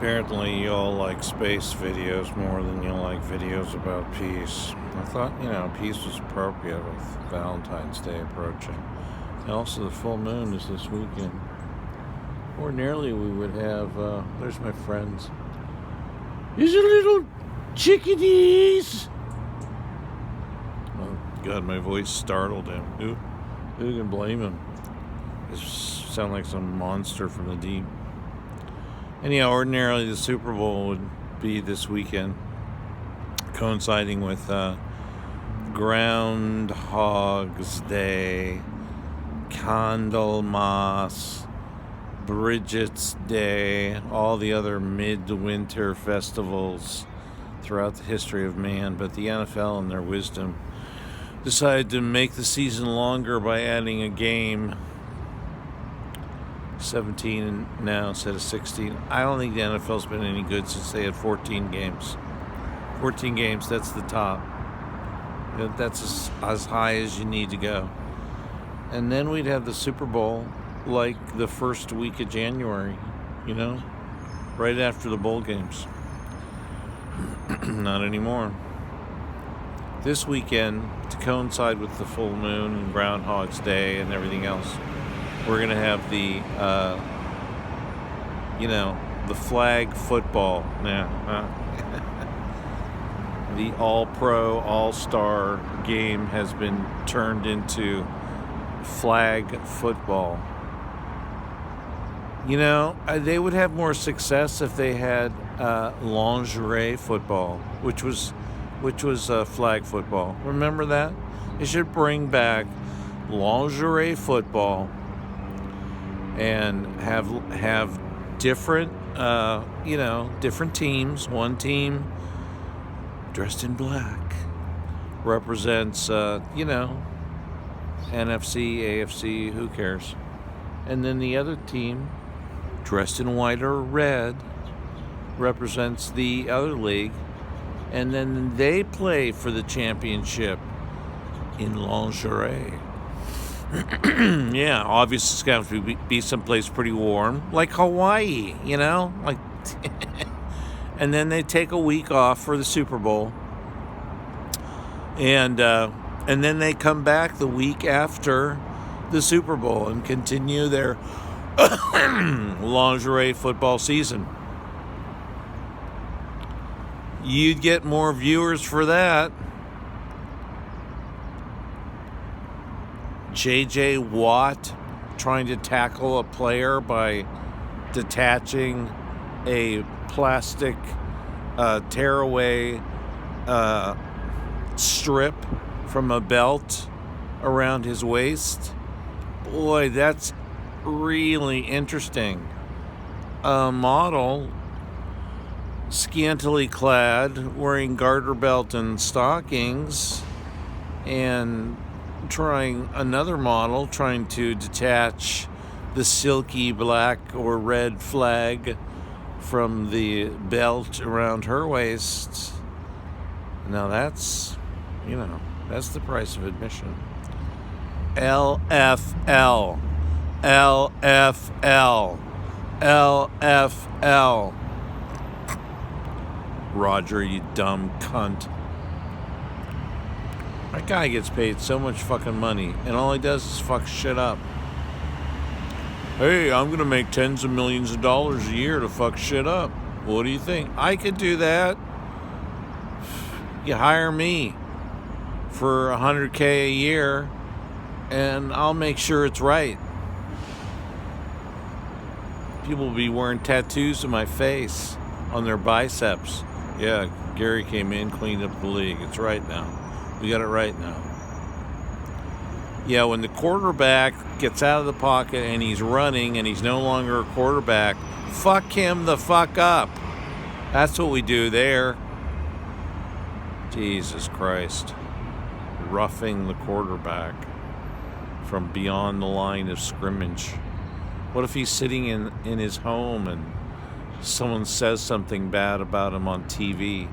Apparently, you all like space videos more than you like videos about peace. I thought, peace was appropriate with Valentine's Day approaching. And also, the full moon is this weekend. Ordinarily, we would have, there's my friends. These are little chickadees. Oh, God, my voice startled him. Who can blame him? It sound like some monster from the deep. Anyhow, ordinarily the Super Bowl would be this weekend, coinciding with Groundhog's Day, Candlemas, Bridget's Day, all the other midwinter festivals throughout the history of man. But the NFL, in their wisdom, decided to make the season longer by adding a game. 17 now instead of 16. I don't think the NFL's been any good since they had 14 games. 14 games, that's the top. That's as high as you need to go. And then we'd have the Super Bowl like the first week of January, right after the bowl games. Not anymore. This weekend, to coincide with the full moon and Groundhog's Day and everything else, we're going to have the flag football now. The all-pro, all-star game has been turned into flag football. They would have more success if they had lingerie football, which was flag football. Remember that? They should bring back lingerie football and have different different teams. One team dressed in black represents NFC, AFC, who cares? And then the other team dressed in white or red represents the other league, and then they play for the championship in lingerie. Yeah, obviously it's going to be someplace pretty warm, like Hawaii, like. And then they take a week off for the Super Bowl, and then they come back the week after the Super Bowl and continue their lingerie football season. You'd get more viewers for that. J.J. Watt trying to tackle a player by detaching a plastic tearaway strip from a belt around his waist. Boy, that's really interesting. A model, scantily clad, wearing garter belt and stockings, and another model trying to detach the silky black or red flag from the belt around her waist. Now that's the price of admission. LFL. LFL. LFL. Roger, you dumb cunt. That guy gets paid so much fucking money, and all he does is fuck shit up. Hey, I'm going to make tens of millions of dollars a year to fuck shit up. What do you think? I could do that. You hire me for $100K a year, and I'll make sure it's right. People will be wearing tattoos of my face on their biceps. Yeah, Gary came in, cleaned up the league. It's right now. We got it right now. Yeah, when the quarterback gets out of the pocket and he's running and he's no longer a quarterback, fuck him the fuck up. That's what we do there. Jesus Christ. Roughing the quarterback from beyond the line of scrimmage. What if he's sitting in his home and someone says something bad about him on TV?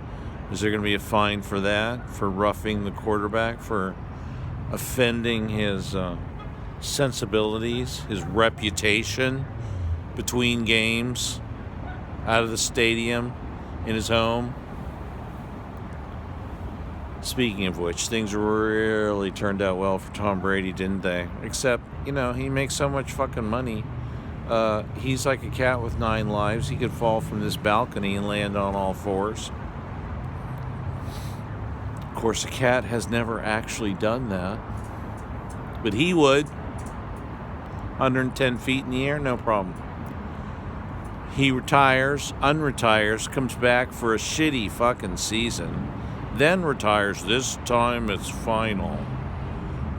Is there going to be a fine for that? For roughing the quarterback? For offending his sensibilities? His reputation between games? out of the stadium in his home. Speaking of which, things really turned out well for Tom Brady, didn't they? Except, he makes so much fucking money. He's like a cat with 9 lives. He could fall from this balcony and land on all fours. Of course, a cat has never actually done that. But he would. 110 feet in the air, no problem. He retires, unretires, comes back for a shitty fucking season, then retires. This time it's final.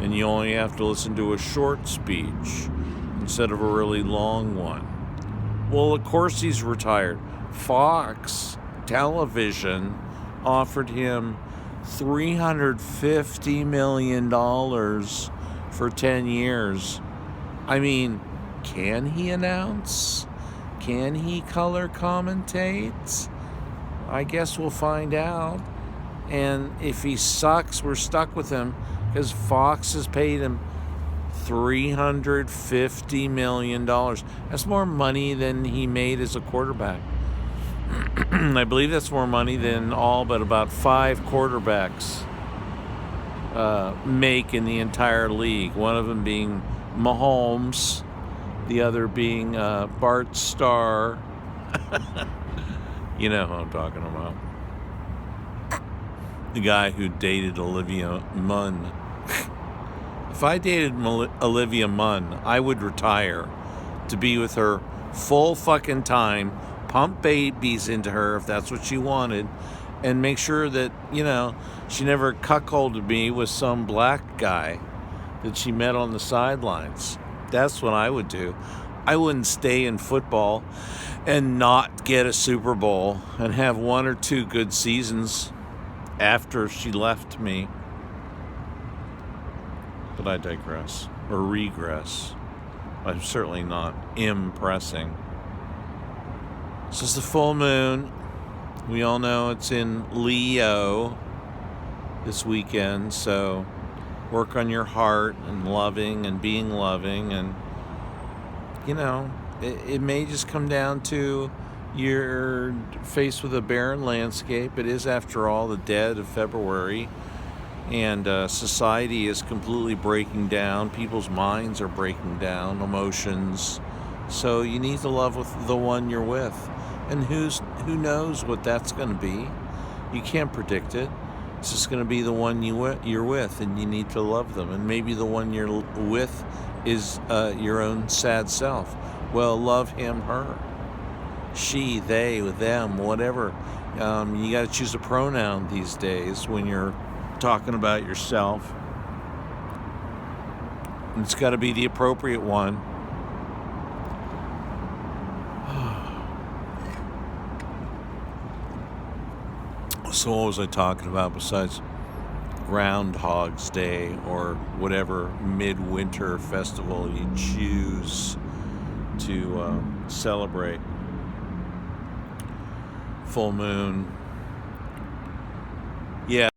And you only have to listen to a short speech instead of a really long one. Well, of course he's retired. Fox Television offered him $350 million for 10 years. I mean, can he announce? Can he color commentate? I guess we'll find out. And if he sucks, we're stuck with him because Fox has paid him $350 million. That's more money than he made as a quarterback. I believe that's more money than all but about 5 quarterbacks make in the entire league. One of them being Mahomes, the other being Bart Starr. You know who I'm talking about. The guy who dated Olivia Munn. If I dated Olivia Munn, I would retire to be with her full fucking time, pump babies into her if that's what she wanted, and make sure that, she never cuckolded me with some black guy that she met on the sidelines. That's what I would do. I wouldn't stay in football and not get a Super Bowl and have 1 or 2 good seasons after she left me. But I digress, or regress. I'm certainly not impressing. This is the full moon. We all know it's in Leo this weekend, so work on your heart and loving and being loving, and it may just come down to you're faced with a barren landscape. It is, after all, the dead of February, and society is completely breaking down. People's minds are breaking down, emotions. So you need to love with the one you're with, and who knows what that's going to be. You can't predict it. It's just going to be the one you're with, and you need to love them. And maybe the one you're with is your own sad self. Well, love him, her, she, they, them, whatever. You got to choose a pronoun these days when you're talking about yourself. And it's got to be the appropriate one. So what was I talking about besides Groundhog's Day or whatever midwinter festival you choose to celebrate? Full moon. Yeah.